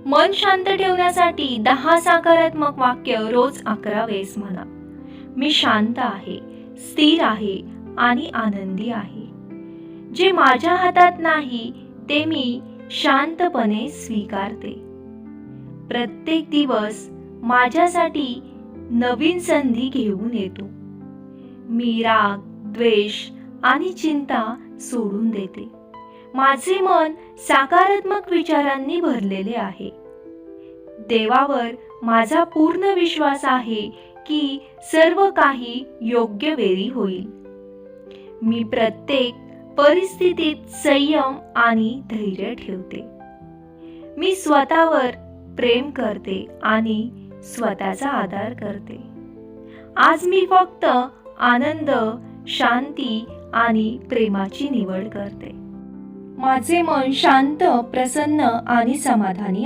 मन शांत ठेवण्यासाठी 10 सकारात्मक वाक्य रोज 11 वेळेस म्हणा. मी शांत आहे, स्थिर आहे आणि आनंदी आहे. जे माझ्या हातात नाही ते मी शांतपणे स्वीकारते. प्रत्येक दिवस माझ्यासाठी नवीन संधी घेऊन येतो. मी राग, द्वेष आणि चिंता सोडून देते. माझे मन सकारात्मक विचारांनी भरलेले आहे. देवावर माझा पूर्ण विश्वास आहे की सर्व काही योग्य वेळी होईल. मी प्रत्येक परिस्थितीत संयम आणि धैर्य ठेवते. मी स्वतःवर प्रेम करते आणि स्वतःचा आदर करते. आज मी फक्त आनंद, शांती आणि प्रेमाची निवड करते. माझे मन शांत, प्रसन्न आणि समाधानी